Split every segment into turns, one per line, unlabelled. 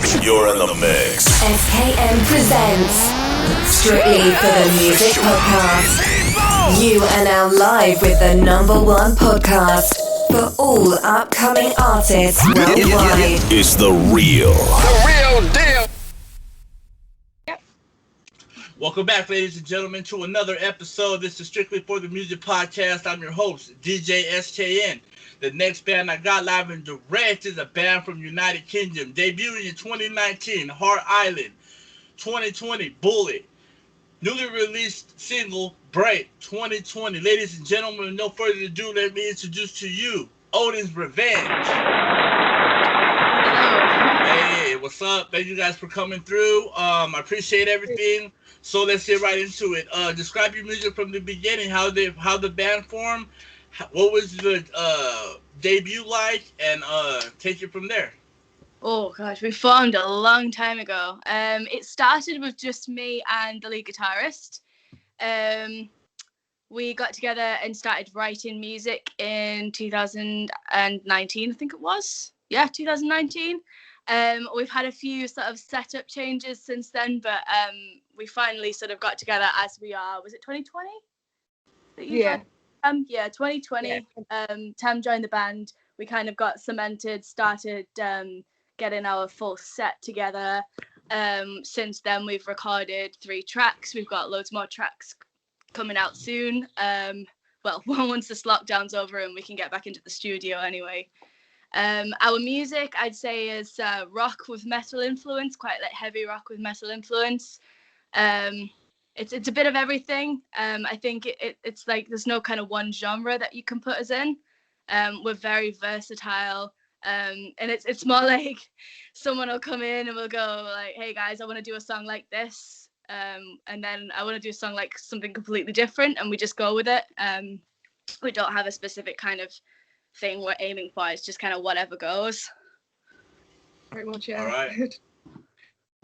You're in the mix.
SKM presents Strictly for the Music Podcast. You are now live with the #1 podcast for all upcoming artists worldwide.
It's the real deal.
Welcome back, ladies and gentlemen, to another episode. This is Strictly for the Music Podcast. I'm your host, DJ SKN. The next band I got live and direct is a band from United Kingdom, debuting in 2019, Heart Island, 2020, Bullet, newly released single, Break, 2020. Ladies and gentlemen, with no further ado, let me introduce to you, Odin's Revenge. Hey, what's up? Thank you guys for coming through. I appreciate everything. So let's get right into it. Describe your music from the beginning, how the band formed. What was the debut like, and take it from there.
Oh gosh, we formed a long time ago. It started with just me and the lead guitarist. We got together and started writing music in 2019, I think it was. Yeah, 2019. We've had a few sort of setup changes since then, but we finally sort of got together as we are. Was it 2020?
Yeah.
2020. Yeah. Tam joined the band. We kind of got cemented, started getting our full set together. Since then, we've recorded 3 tracks. We've got loads more tracks coming out soon. Well, once this lockdown's over and we can get back into the studio anyway. Our music, I'd say, is rock with metal influence, quite like heavy rock with metal influence. It's a bit of everything. I think it's like there's no kind of one genre that you can put us in. We're very versatile, and it's more like someone will come in and we'll go like, "Hey guys, I want to do a song like this," and then I want to do a song like something completely different, and we just go with it. We don't have a specific kind of thing we're aiming for. It's just kind of whatever goes.
Pretty much, yeah.
All right.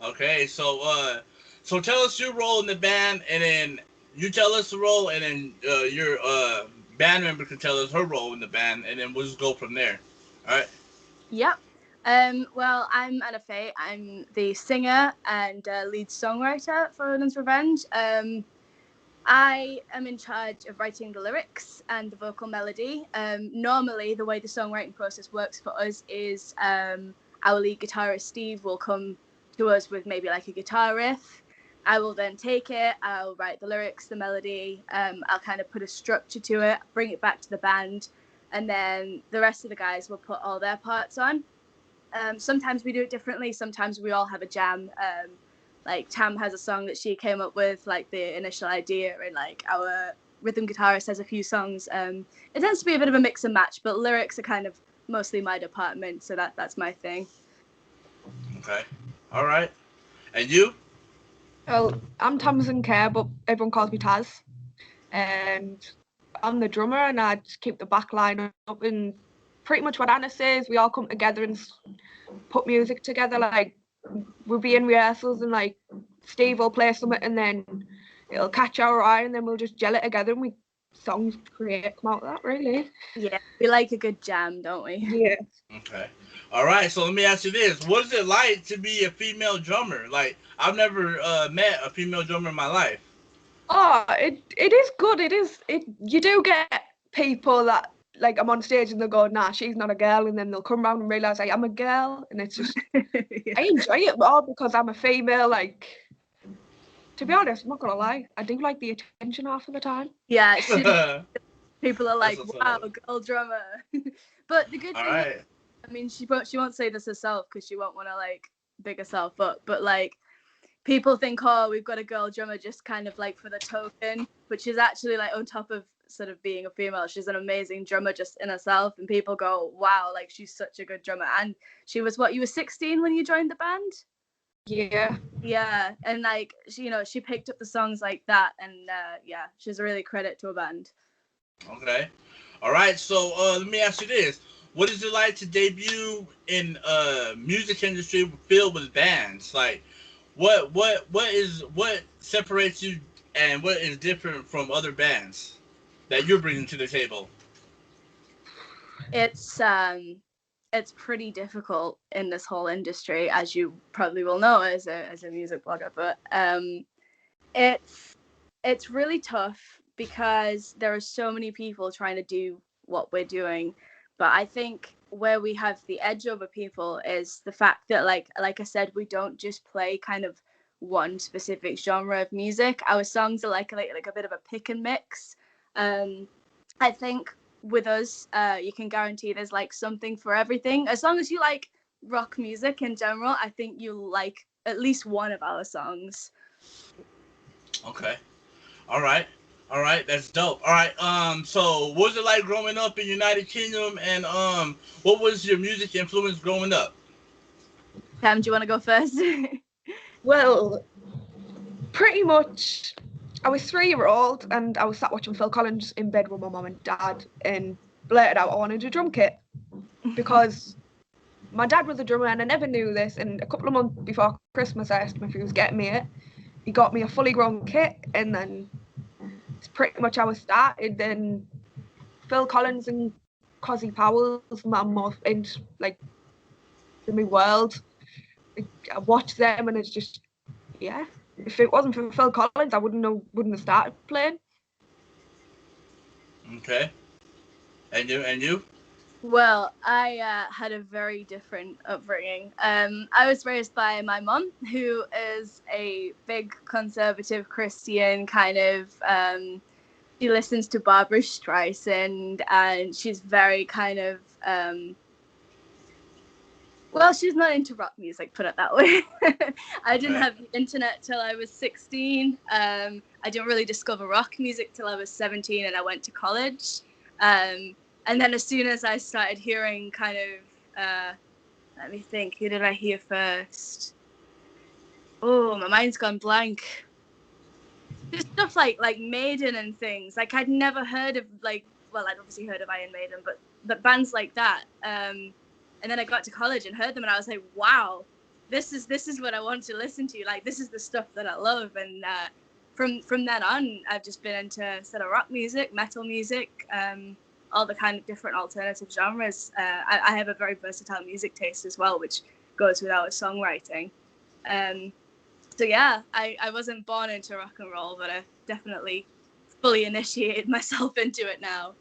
Okay, so tell us your role in the band, and then you tell us the role, and then your band member can tell us her role in the band, and then we'll just go from there. All right?
Yep. Well, I'm Anna Faye. I'm the singer and lead songwriter for Odin's Revenge. I am in charge of writing the lyrics and the vocal melody. Normally, the way the songwriting process works for us is our lead guitarist, Steve, will come to us with maybe like a guitar riff. I will then take it, I'll write the lyrics, the melody, I'll kind of put a structure to it, bring it back to the band, and then the rest of the guys will put all their parts on. Sometimes we do it differently, sometimes we all have a jam. Like Tam has a song that she came up with, like the initial idea, and like our rhythm guitarist has a few songs. It tends to be a bit of a mix and match, but lyrics are kind of mostly my department, so that's my thing.
Okay. All right. And you?
Well, I'm Tamsin Kerr, but everyone calls me Taz. And I'm the drummer, and I just keep the back line up. And pretty much what Anna says, we all come together and put music together. Like, we'll be in rehearsals, and like Steve will play something, and then it'll catch our eye, and then we'll just gel it together, and songs come out of that, really.
Yeah, we like a good jam, don't we?
Yeah.
Okay. All right, so let me ask you this. What is it like to be a female drummer? Like, I've never met a female drummer in my life.
Oh, it is good. You do get people that, like, I'm on stage and they'll go, "Nah, she's not a girl," and then they'll come around and realise I'm a girl, and it's just, yeah. I enjoy it all because I'm a female. Like, to be honest, I'm not gonna lie, I do like the attention half of the time.
Yeah, people are like, "Wow, girl drummer." But the good thing,
right.
I mean, she won't say this herself because she won't want to like big herself up, but like people think, "Oh, we've got a girl drummer just kind of like for the token," which is actually like on top of sort of being a female, she's an amazing drummer just in herself, and people go, "Wow, like she's such a good drummer." And she was you were 16 when you joined the band? Yeah, and like she picked up the songs like that, and yeah, she's a really credit to a band.
Okay. All right, so let me ask you this. What is it like to debut in music industry filled with bands? Like, what separates you, and what is different from other bands that you're bringing to the table?
It's it's pretty difficult in this whole industry, as you probably will know as a music blogger. But it's really tough because there are so many people trying to do what we're doing. But I think where we have the edge over people is the fact that, like I said, we don't just play kind of one specific genre of music. Our songs are like a bit of a pick and mix. I think with us, you can guarantee there's like something for everything. As long as you like rock music in general, I think you'll like at least one of our songs.
Okay. All right. All right. That's dope. All right. So what was it like growing up in United Kingdom, and what was your music influence growing up?
Pam, do you want to go first?
Well, pretty much, I was 3-year-old and I was sat watching Phil Collins in bed with my mum and dad and blurted out I wanted a drum kit because my dad was a drummer and I never knew this. And a couple of months before Christmas, I asked him if he was getting me it. He got me a fully grown kit, and then it's pretty much how it started. Then Phil Collins and Cosy Powell's my most into like in my world. I watched them and it's just, yeah. If it wasn't for Phil Collins, I wouldn't have started playing.
Okay. And you?
Well, I had a very different upbringing. I was raised by my mum, who is a big conservative Christian kind of. She listens to Barbra Streisand, and she's very kind of. Well, she's not into rock music, put it that way. I didn't have the internet till I was 16. I didn't really discover rock music till I was 17, and I went to college. And then as soon as I started hearing kind of, let me think, who did I hear first? Oh, my mind's gone blank. Just stuff like Maiden and things. Like I'd never heard of I'd obviously heard of Iron Maiden, but bands like that. And then I got to college and heard them, and I was like, wow, this is what I want to listen to. Like this is the stuff that I love. And from then on, I've just been into sort of rock music, metal music. All the kind of different alternative genres. I have a very versatile music taste as well, which goes with our songwriting. So yeah, I wasn't born into rock and roll, but I definitely fully initiated myself into it now.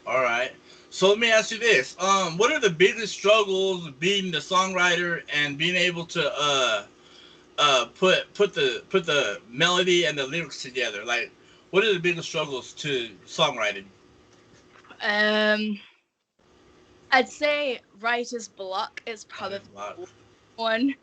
All right. So let me ask you this: what are the biggest struggles of being the songwriter and being able to put the melody and the lyrics together? Like, what are the biggest struggles to songwriting?
I'd say writer's block is probably one.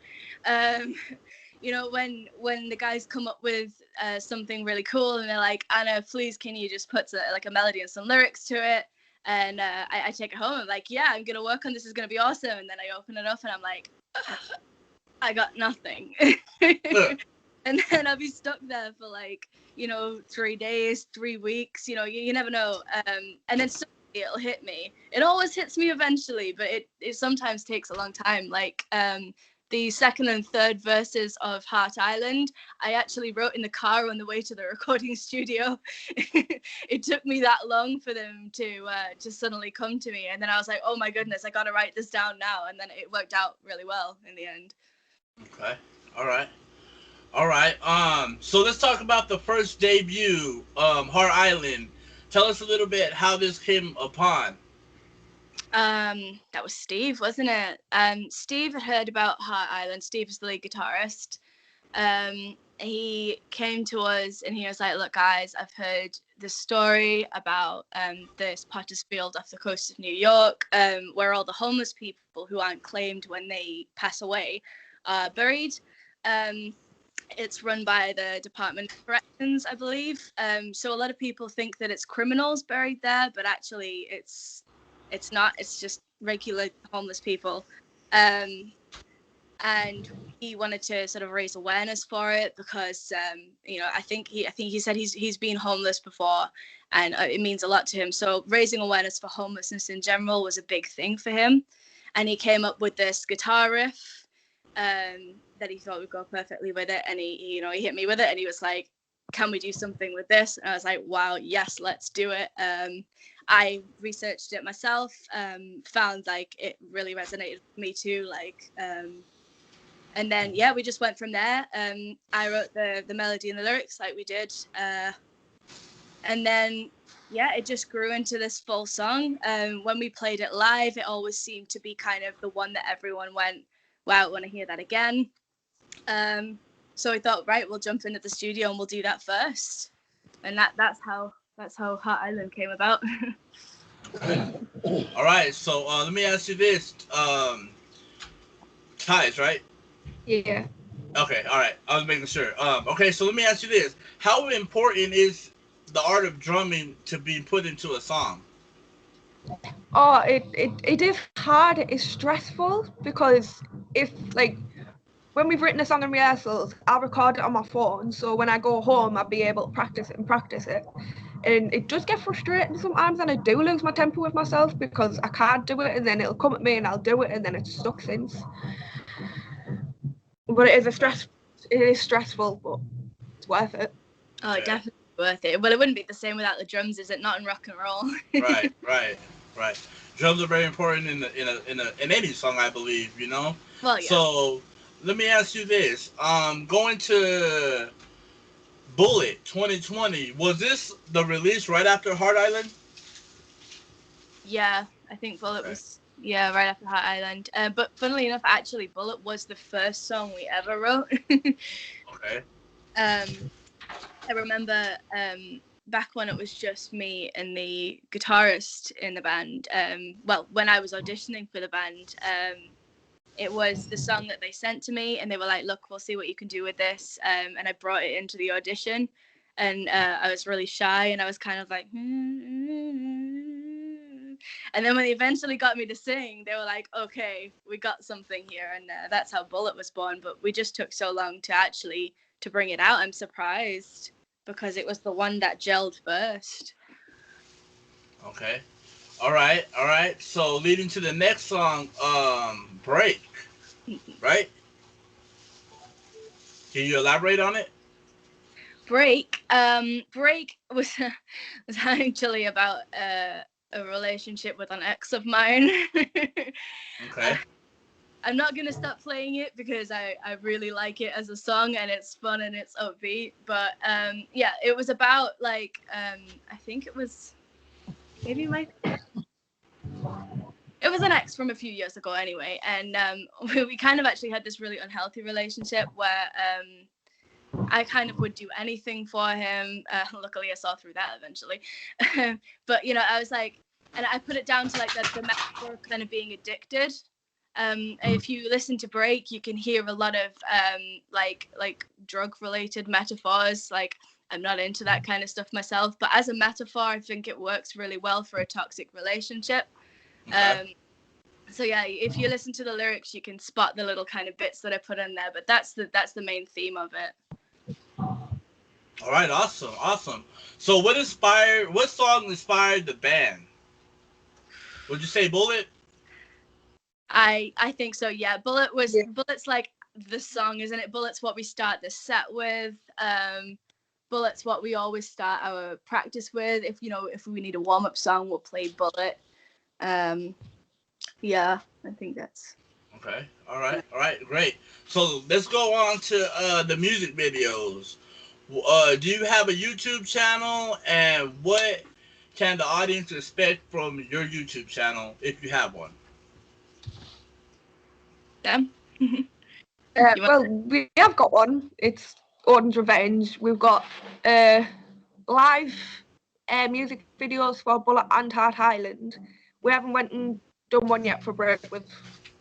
You know, when the guys come up with something really cool and they're like, Anna, please, can you just put a melody and some lyrics to it? And I take it home. I'm like, yeah, I'm gonna work on this. It's gonna be awesome. And then I open it up and I'm like, I got nothing. And then I'll be stuck there for 3 days, 3 weeks. You know, you never know. And then suddenly it'll hit me. It always hits me eventually, but it sometimes takes a long time. Like the second and third verses of Heart Island, I actually wrote in the car on the way to the recording studio. It took me that long for them to suddenly come to me. And then I was like, oh my goodness, I got to write this down now. And then it worked out really well in the end.
Okay. All right. So let's talk about the first debut, Heart Island. Tell us a little bit how this came upon.
That was Steve, wasn't it? Steve had heard about Heart Island. Steve is the lead guitarist. He came to us and he was like, look, guys, I've heard this story about this potter's field off the coast of New York, where all the homeless people who aren't claimed when they pass away are buried. It's run by the Department of Corrections, I believe. So a lot of people think that it's criminals buried there, but actually it's not. It's just regular homeless people. And he wanted to sort of raise awareness for it because I think he said he's been homeless before, and it means a lot to him. So raising awareness for homelessness in general was a big thing for him, and he came up with this guitar riff that he thought would go perfectly with it. And he hit me with it and he was like, can we do something with this? And I was like, wow, yes, let's do it. I researched it myself, found like it really resonated with me too, like and then we just went from there. I wrote the melody and the lyrics like we did, and then it just grew into this full song. When we played it live, it always seemed to be kind of the one that everyone went, wow, I want to hear that again. So I thought, right, we'll jump into the studio and we'll do that first, and that's how Heart Island came about.
All right, so let me ask you this, Ties, right?
Yeah.
Okay, all right. I was making sure. Okay, so let me ask you this: how important is the art of drumming to be put into a song?
Oh, it is hard. It is stressful because if like when we've written a song in rehearsals, I'll record it on my phone. So when I go home, I'll be able to practice it. And it does get frustrating sometimes, and I do lose my temper with myself because I can't do it, and then it'll come at me and I'll do it, and then it's stuck since. But it is stressful, but it's worth it.
Oh, definitely worth it. Well, it wouldn't be the same without the drums, is it? Not in rock and roll.
Right. Drums are very important in any song, I believe. You know.
Well, yeah.
So let me ask you this: going to Bullet 2020, was this the release right after Heart Island?
Yeah, I think Bullet was right after Heart Island. But funnily enough, actually, Bullet was the first song we ever wrote.
Okay.
I remember back when it was just me and the guitarist in the band. Well, when I was auditioning for the band, it was the song that they sent to me, and they were like, look, we'll see what you can do with this. And I brought it into the audition, and I was really shy, and I was kind of like, and then when they eventually got me to sing, they were like, okay, we got something here. And that's how Bullet was born. But we just took so long to bring it out. I'm surprised because it was the one that gelled first.
Okay. All right. So leading to the next song, Break, right? Can you elaborate on it?
Break was actually about a relationship with an ex of mine.
Okay.
I'm not gonna stop playing it because I really like it as a song, and it's fun and it's upbeat. But it was about like I think it was maybe it was an ex from a few years ago anyway, and we kind of actually had this really unhealthy relationship where I kind of would do anything for him. Luckily, I saw through that eventually. But I was like, and I put it down to like the metaphor of kind of being addicted. If you listen to Break, you can hear a lot of like drug-related metaphors. Like, I'm not into that kind of stuff myself, but as a metaphor, I think it works really well for a toxic relationship.
Okay.
So yeah, if you listen to the lyrics, you can spot the little kind of bits that I put in there. But that's the main theme of it.
All right. Awesome. So what song inspired the band? Would you say Bullet?
I think so. Yeah, Bullet's like the song, isn't it? Bullet's what we start the set with. Bullet's what we always start our practice with. If we need a warm-up song, we'll play Bullet. Yeah, I think that's
Okay. All right. Great. So let's go on to the music videos. Do you have a YouTube channel, and what can the audience expect from your YouTube channel if you have one?
them.
Well, we have got one. It's Odin's Revenge. We've got live music videos for Bullet and Heart Island. We haven't went and done one yet for Break with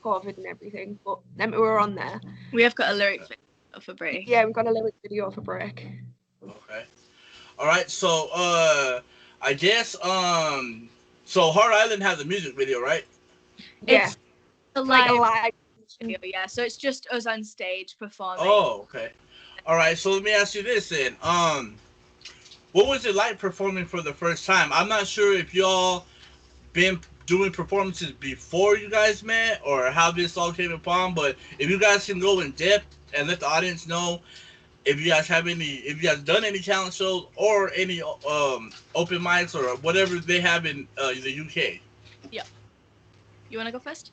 COVID and everything, but then we were on there.
We have got a lyric video for Break.
Yeah, we've got a lyric video for Break.
Okay. All right. So I guess so Heart Island has a music video, right?
Yeah,
It's a
like a
live
live
video, yeah. So it's just us on stage performing.
Oh, okay. All right. So let me ask you this then. What was it like performing for the first time? I'm not sure if y'all been doing performances before you guys met or how this all came upon, but if you guys can go in depth and let the audience know if you guys done any talent shows or any open mics or whatever they have in the UK.
Yeah. You want to go first?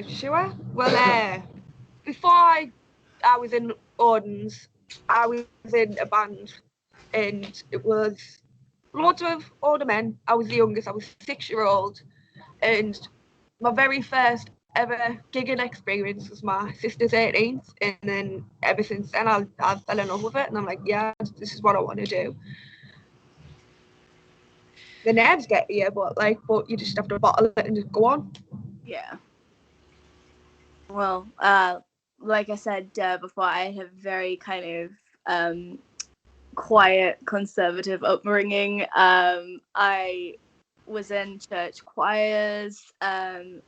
Sure. Well, before I was in Odin's, I was in a band, and it was loads of older men. I was the youngest. I was 6-year-old, and my very first ever gigging experience was my sister's 18th, and then ever since then I fell in love with it, and I'm like, yeah, this is what I want to do. The nerves get you, but you just have to bottle it and just go on.
Yeah. Well, like I said before, I have very kind of quiet, conservative upbringing. I was in church choirs. I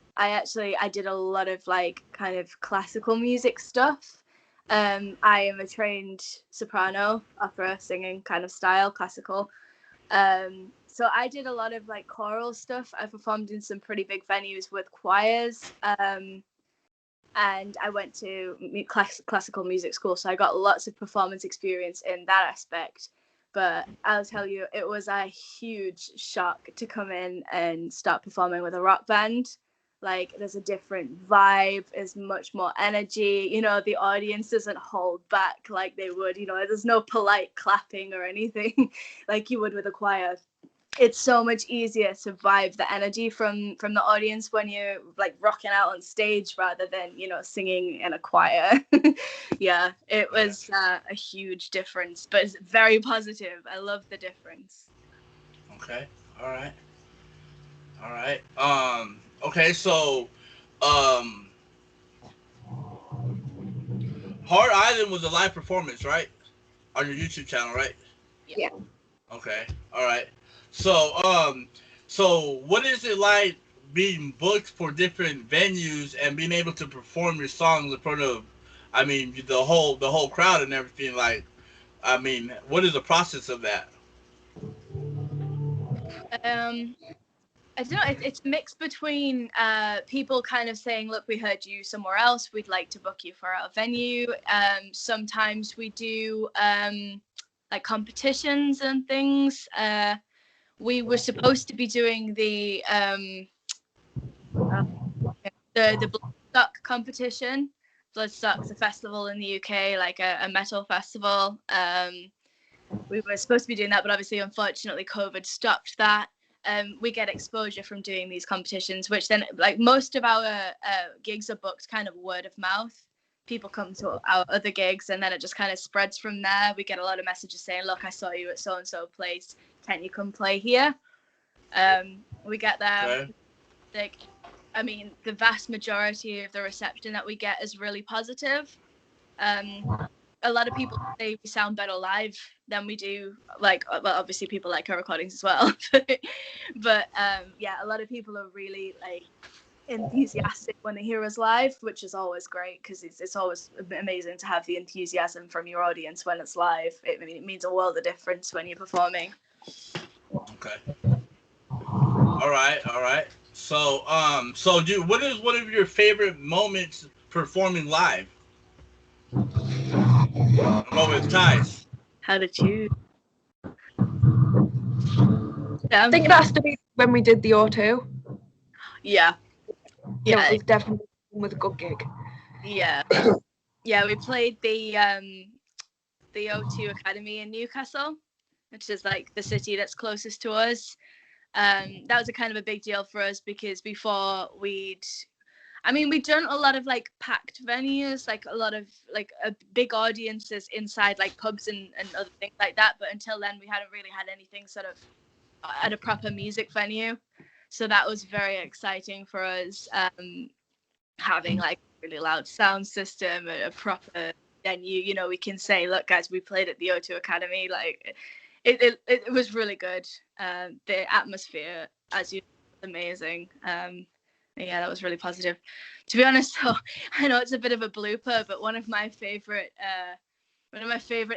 did a lot of like kind of classical music stuff. I am a trained soprano, opera singing kind of style, classical. So I did a lot of like choral stuff. I performed in some pretty big venues with choirs. And I went to classical music school, so I got lots of performance experience in that aspect. But I'll tell you, it was a huge shock to come in and start performing with a rock band. Like, there's a different vibe, there's much more energy, you know, the audience doesn't hold back like they would, you know, there's no polite clapping or anything like you would with a choir. It's so much easier to vibe the energy from the audience when you're like rocking out on stage rather than, you know, singing in a choir. Yeah, it was a huge difference, but it's very positive. I love the difference.
Okay. All right. Okay, so Hard Island was a live performance, right? On your YouTube channel, right?
Yeah.
Okay. All right. So what is it like being booked for different venues and being able to perform your songs in front of, I mean, the whole crowd and everything? Like, I mean, what is the process of that?
I don't know. It's a mix between people kind of saying, "Look, we heard you somewhere else. We'd like to book you for our venue." Sometimes we do like competitions and things. We were supposed to be doing the Bloodstock competition. Bloodstock's a festival in the UK, like a metal festival. We were supposed to be doing that, but obviously, unfortunately, COVID stopped that. We get exposure from doing these competitions, which then, like, most of our gigs are booked kind of word of mouth. People come to our other gigs, and then it just kind of spreads from there. We get a lot of messages saying, "Look, I saw you at so and so place. Can you come play here?" We get there.
Okay.
Like, I mean, the vast majority of the reception that we get is really positive. A lot of people say we sound better live than we do, like, well, obviously people like our recordings as well. But yeah, a lot of people are really like enthusiastic when they hear us live, which is always great because it's always amazing to have the enthusiasm from your audience when it's live. I mean, it means a world of difference when you're performing.
Okay. All right. So what is one of your favorite moments performing live? I'm with Ties.
How did you?
I think it has to be when we did the O2.
Yeah.
Yeah, it was definitely with a good gig.
Yeah. Yeah, we played the O2 Academy in Newcastle, which is like the city that's closest to us. That was a kind of a big deal for us because before we'd done a lot of like packed venues, like a lot of like big audiences inside like pubs and other things like that. But until then, we hadn't really had anything sort of at a proper music venue. So that was very exciting for us, having like a really loud sound system, a proper venue. You know, we can say, "Look, guys, we played at the O2 Academy." Like, it was really good. The atmosphere, as you know, was amazing. Yeah, that was really positive. To be honest, though, I know it's a bit of a blooper, but one of my favorite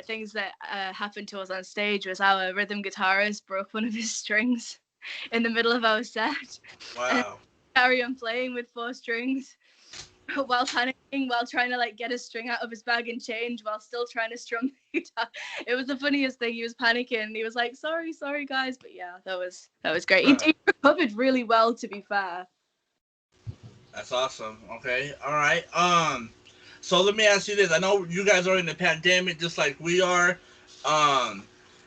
things that happened to us on stage was our rhythm guitarist broke one of his strings in the middle of our set.
Wow.
Carry on playing with 4 strings. while panicking, while trying to like get a string out of his bag and change, while still trying to strum the guitar. It was the funniest thing. He was panicking. He was like, "Sorry, guys," but yeah, that was great. He recovered really well, to be fair.
That's awesome. Okay, all right. So let me ask you this. I know you guys are in the pandemic, just like we are.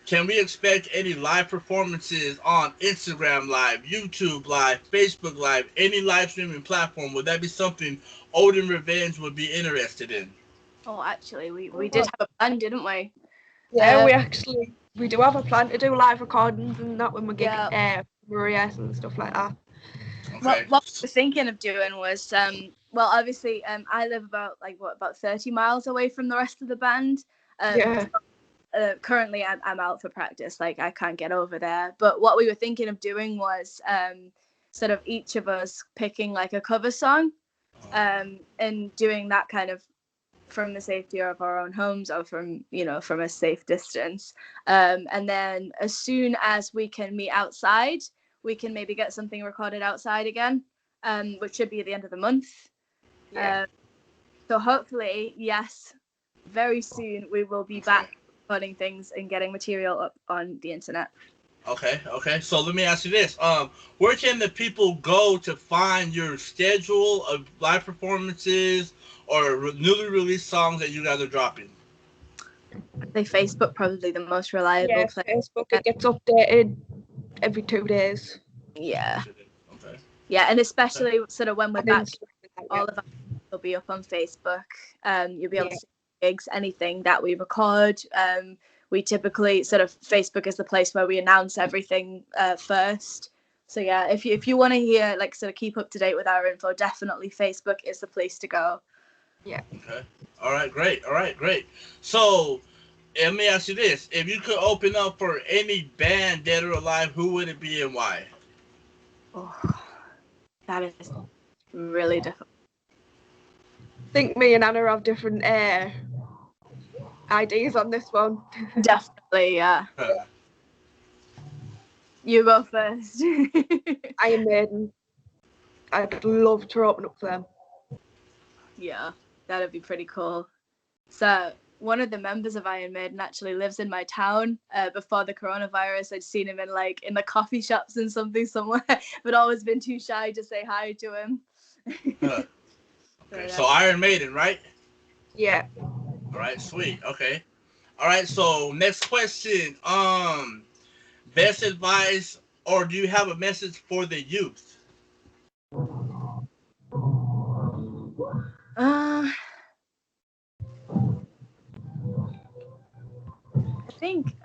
Can we expect any live performances on Instagram Live, YouTube Live, Facebook Live, any live streaming platform? Would that be something Odin Revenge would be interested in?
Oh, actually, we did have a plan, didn't we?
Yeah, we do have a plan to do live recordings and that when we get Marias and stuff like that.
Okay.
What we were thinking of doing was, well, obviously, I live about 30 miles away from the rest of the band. Currently, I'm out for practice. Like, I can't get over there. But what we were thinking of doing was sort of each of us picking like a cover song, and doing that kind of from the safety of our own homes or from a safe distance. And then as soon as we can meet outside, we can maybe get something recorded outside again, which should be at the end of the month.
Yeah.
So hopefully, yes, very soon we will be back recording things and getting material up on the internet.
Okay. So let me ask you this: where can the people go to find your schedule of live performances or newly released songs that you guys are dropping?
I think Facebook probably the most reliable place.
Facebook, it gets updated every 2 days.
Yeah.
Okay.
Yeah, and especially sort of when we're back, all of our will be up on Facebook. You'll be able to see gigs, anything that we record. We typically sort of Facebook is the place where we announce everything first. So yeah, if you want to hear like sort of keep up to date with our info, definitely Facebook is the place to go.
Yeah.
Okay. All right. Great. So let me ask you this: if you could open up for any band, dead or alive, who would it be and why?
Oh, that is really difficult.
I think me and Anna have different ideas on this one.
Definitely, yeah. You go first.
Iron Maiden. I'd love to open up for them.
Yeah, that'd be pretty cool. So one of the members of Iron Maiden actually lives in my town. Before the coronavirus, I'd seen him in the coffee shops and something somewhere, but always been too shy to say hi to him.
Okay, so Iron Maiden, right?
Yeah.
All right, sweet. Okay. All right, so next question. Best advice, or do you have a message for the youth?
I think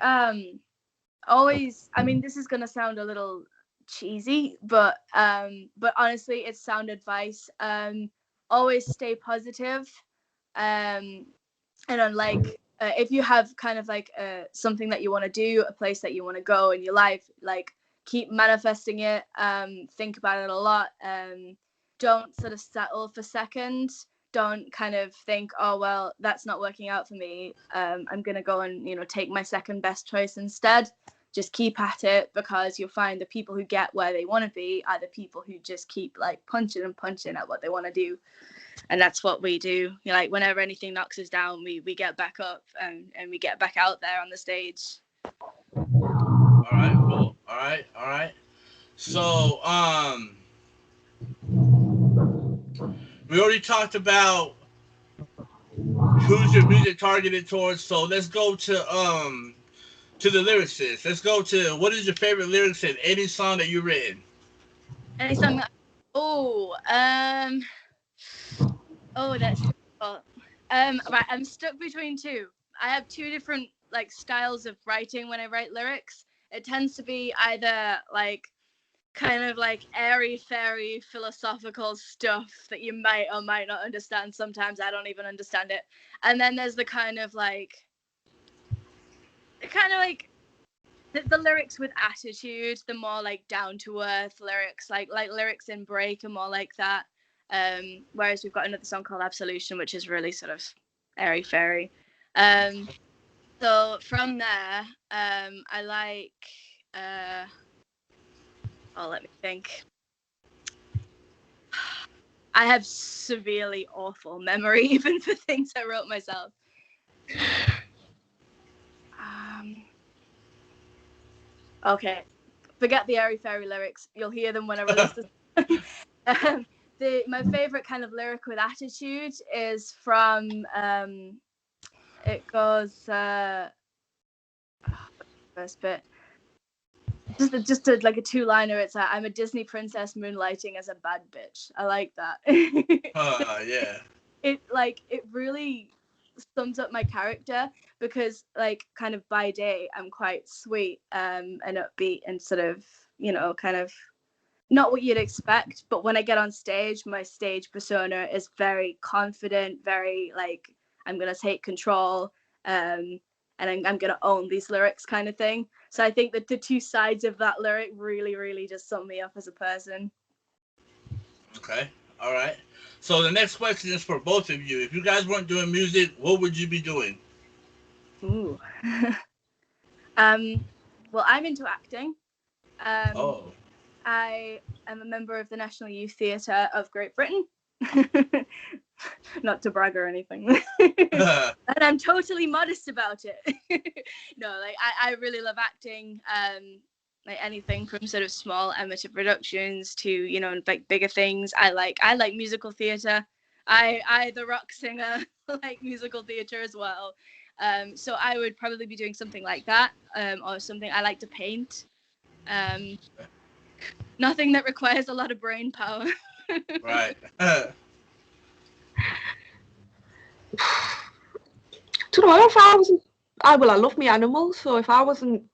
always, I mean, this is gonna sound a little cheesy, but honestly, it's sound advice. Always stay positive, and unlike if you have kind of like something that you want to do, a place that you want to go in your life, like keep manifesting it. Think about it a lot. Don't sort of settle for seconds. Don't kind of think, oh well, that's not working out for me. I'm gonna go and take my second best choice instead. Just keep at it, because you'll find the people who get where they want to be are the people who just keep like punching at what they want to do. And that's what we do. Like whenever anything knocks us down, we get back up and we get back out there on the stage.
All right, cool. All right. So, we already talked about who's your music targeted towards. So let's go to the lyricist. Let's go to what is your favorite lyrics in any song that you've written?
Any song that, that's difficult. Right, I'm stuck between two. I have two different like styles of writing when I write lyrics. It tends to be either like kind of like airy-fairy philosophical stuff that you might or might not understand. Sometimes I don't even understand it. And then there's the kind of like the lyrics with attitude, the more like down-to-earth lyrics, like lyrics in Break are more like that. Whereas we've got another song called Absolution, which is really sort of airy-fairy. So from there, I like let me think. I have severely awful memory even for things I wrote myself. Okay, forget the airy fairy lyrics. You'll hear them when I release this. My favorite kind of lyric with attitude is from it goes first bit. Just like a two-liner. It's I'm a Disney princess moonlighting as a bad bitch. I like that.
Yeah.
It really sums up my character, because like kind of by day I'm quite sweet and upbeat and sort of, you know, kind of not what you'd expect, but when I get on stage, my stage persona is very confident, very like I'm gonna take control, and I'm gonna own these lyrics kind of thing. So I think that the two sides of that lyric really just sum me up as a person.
Okay. All right. So the next question is for both of you. If you guys weren't doing music, what would you be doing?
Ooh. Well, I'm into acting. I am a member of the National Youth Theatre of Great Britain. Not to brag or anything. And I'm totally modest about it. No, like I really love acting. Like anything from sort of small amateur productions to, you know, like bigger things. I like musical theatre. I the rock singer, like musical theatre as well. So I would probably be doing something like that, or something. I like to paint. Nothing that requires a lot of brain power.
Right.
Do you know, if I wasn't, I love me animals, so if I wasn't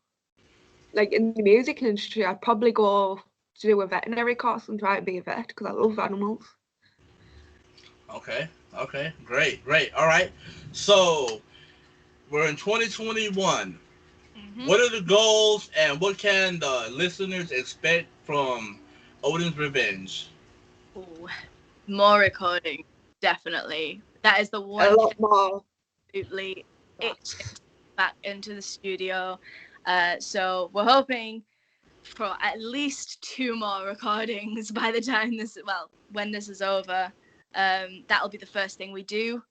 like in the music industry, I'd probably go to do a veterinary course and try to be a vet, because I love animals.
Okay. Great. All right. So we're in 2021. Mm-hmm. What are the goals, and what can the listeners expect from Odin's Revenge?
Ooh, more recording, definitely. That is the one.
A lot more.
Absolutely itching back into the studio. So we're hoping for at least 2 more recordings by the time when this is over. That'll be the first thing we do.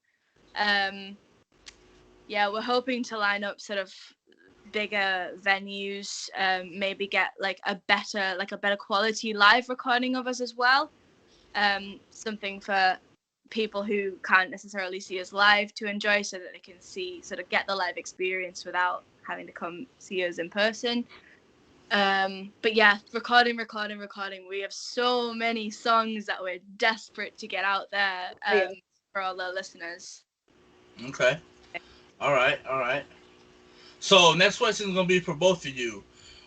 Yeah, we're hoping to line up sort of bigger venues, maybe get like a better quality live recording of us as well. Something for people who can't necessarily see us live to enjoy, so that they can get the live experience without having to come see us in person. But yeah, recording. We have so many songs that we're desperate to get out there for all the listeners.
Okay. All right. So next question is going to be for both of you.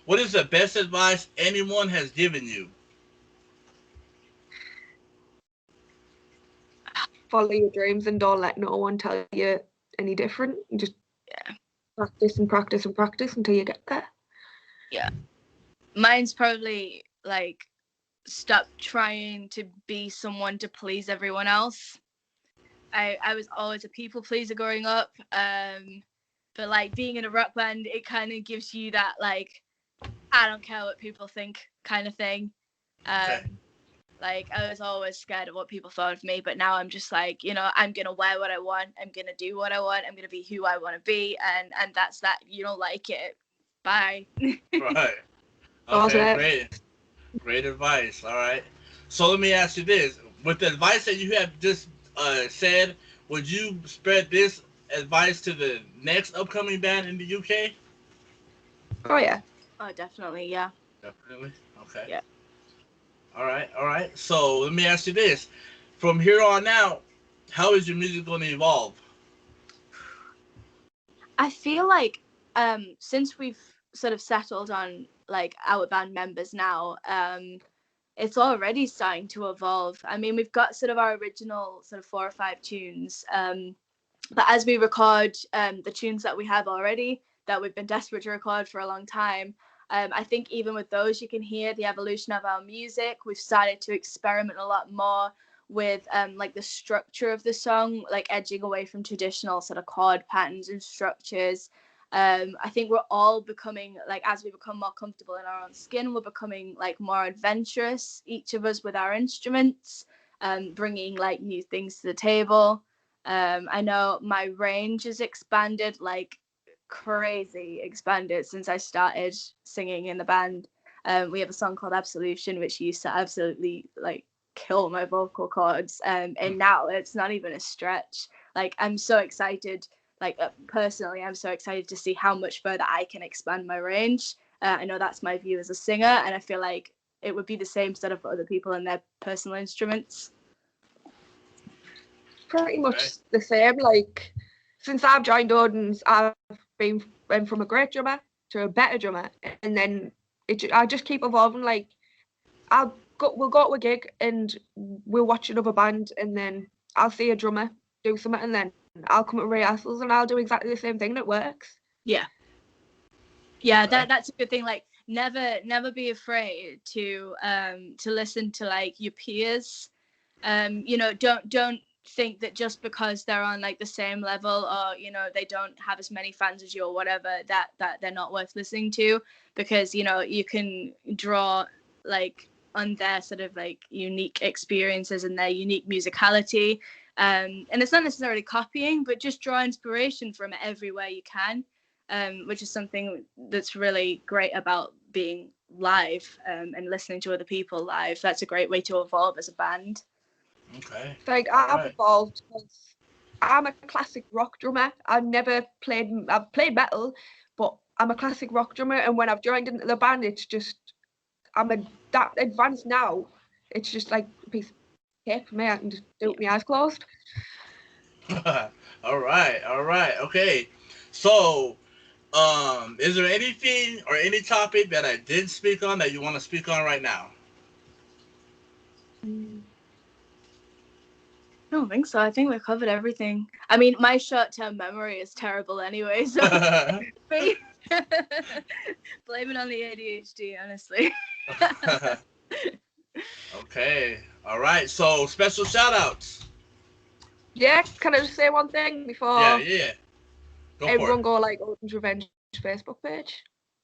What is the best advice anyone has given you?
Follow your dreams and don't let no one tell you any different. Just practice until you get there.
Yeah. Mine's probably like stop trying to be someone to please everyone else. I was always a people pleaser growing up. But like being in a rock band, it kind of gives you that like, I don't care what people think kind of thing.
Okay.
Like I was always scared of what people thought of me, but now I'm just like, you know, I'm gonna wear what I want, I'm gonna do what I want, I'm gonna be who I want to be, and that's that. You don't like it, bye.
Right. Okay. Great advice. All right. So let me ask you this: with the advice that you have just said, would you spread this advice to the next upcoming band in the UK?
Oh yeah.
Oh, definitely, yeah.
Definitely. Okay.
Yeah.
All right. So let me ask you this: from here on out, how is your music going to evolve?
I feel like since we've sort of settled on like our band members now, it's already starting to evolve. I mean, we've got sort of our original sort of 4 or 5 tunes, but as we record the tunes that we have already, that we've been desperate to record for a long time, I think even with those, you can hear the evolution of our music. We've started to experiment a lot more with like the structure of the song, like edging away from traditional sort of chord patterns and structures. I think we're all becoming, like, as we become more comfortable in our own skin, we're becoming like more adventurous, each of us with our instruments. bringing like new things to the table. I know my range has expanded like crazy expanded since I started singing in the band. We have a song called Absolution, which used to absolutely like kill my vocal cords, and now it's not even a stretch. Like, I'm so excited, like personally I'm so excited to see how much further I can expand my range. I know that's my view as a singer, and I feel like it would be the same sort of for other people and their personal instruments.
Pretty much the same. Like, since I've joined Odin's, I've went from a great drummer to a better drummer, and then I just keep evolving. Like, we'll go to a gig and we'll watch another band, and then I'll see a drummer do something, and then I'll come to rehearsals and I'll do exactly the same thing that works.
Yeah, that's a good thing. Like, never be afraid to listen to like your peers. You know, don't think that just because they're on like the same level, or you know, they don't have as many fans as you or whatever, that they're not worth listening to, because you know, you can draw like on their sort of like unique experiences and their unique musicality, and it's not necessarily copying, but just draw inspiration from it everywhere you can, which is something that's really great about being live, and listening to other people live. That's a great way to evolve as a band.
Okay.
Like, I've evolved because I'm a classic rock drummer. I've played metal, but I'm a classic rock drummer, and when I've joined into the band, it's just that advanced now. It's just like a piece of cake for me. I can just do it with my eyes closed.
All right. Okay. So, is there anything or any topic that I didn't speak on that you want to speak on right now?
I don't think so. I think we covered everything. I mean, my short-term memory is terrible anyway, so blame it on the ADHD, honestly.
Okay. All right. So, special shout-outs.
Yeah, can I just say one thing before?
Yeah.
Everyone go like Odin's Revenge Facebook page.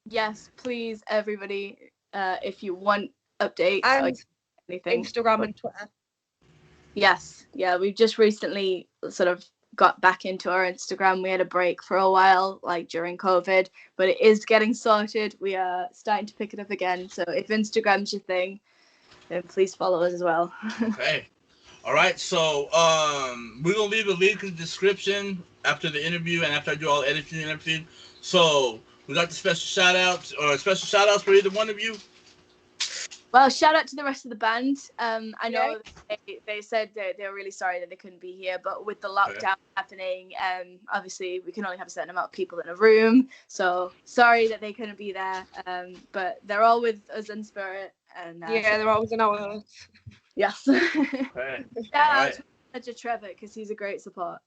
Yes, please, everybody. If you want updates
and
or anything,
Instagram and Twitter.
Yes, yeah, we've just recently sort of got back into our Instagram. We had a break for a while, like during COVID, but it is getting sorted. We are starting to pick it up again. So if Instagram's your thing, then please follow us as well.
Okay. All right. So we're gonna leave a link in the description after the interview and after I do all the editing and everything. So we got the special shout outs for either one of you.
Well, shout out to the rest of the band. I know they said they're really sorry that they couldn't be here, but with the lockdown happening, obviously we can only have a certain amount of people in a room. So sorry that they couldn't be there, but they're all with us in spirit. And
they're always in our hearts.
Yes.
Okay.
Shout out to Trevor, because he's a great support.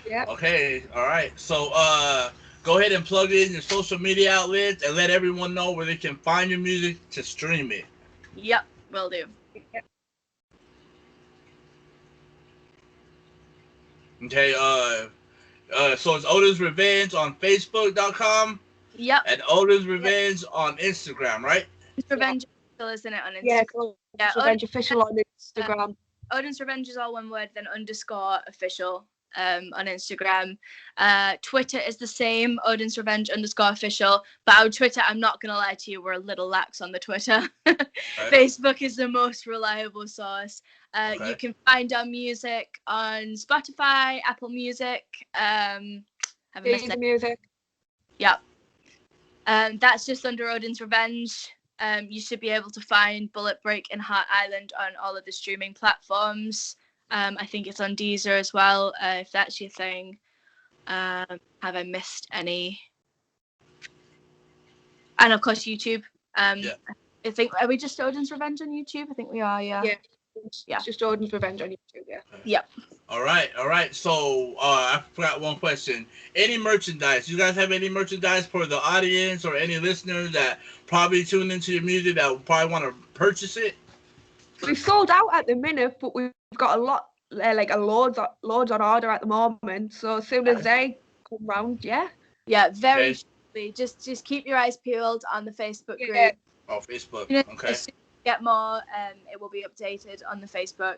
Yeah.
Okay. All right. So go ahead and plug in your social media outlets and let everyone know where they can find your music to stream it.
Yep, will do.
Yep.
Okay, so it's Odin's Revenge on Facebook.com.
Yep.
And Odin's Revenge on Instagram, right?
Odin's Revenge official, isn't it, on Instagram?
Yeah, Revenge official on Instagram.
Odin's Revenge is all one word, then _official. On Instagram. Twitter is the same, Odin's Revenge _official. But our Twitter, I'm not gonna lie to you, we're a little lax on the Twitter. Right. Facebook is the most reliable source. You can find our music on Spotify, Apple Music,
Music.
Yep. That's just under Odin's Revenge. You should be able to find Bullet Break and Heart Island on all of the streaming platforms. I think it's on Deezer as well, if that's your thing. Have I missed any? And of course, YouTube. I think, are we just Odin's Revenge on YouTube? I think we are, yeah.
It's just Odin's Revenge on YouTube, yeah.
Yep.
All right. So I forgot one question. Any merchandise? You guys have any merchandise for the audience or any listeners that probably tune into your music that would probably want to purchase it?
We've sold out at the minute, but we've got a lot, loads on order at the moment. So as soon as they come round, very shortly. Just keep your eyes peeled on the Facebook group.
Oh, Facebook.
You know,
Okay.
get more, it will be updated on the Facebook.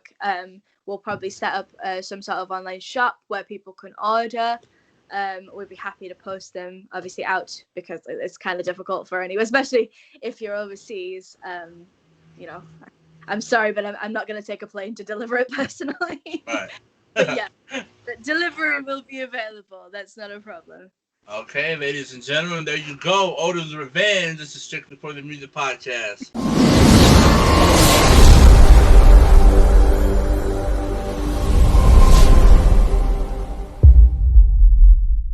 We'll probably set up some sort of online shop where people can order. We'd be happy to post them obviously out, because it's kind of difficult for anyone, especially if you're overseas. You know, I'm sorry, but I'm not going to take a plane to deliver it personally.
Right.
But yeah, the delivery will be available. That's not a problem.
Okay, ladies and gentlemen, there you go. Odin's Revenge. This is Strictly for the Music Podcast.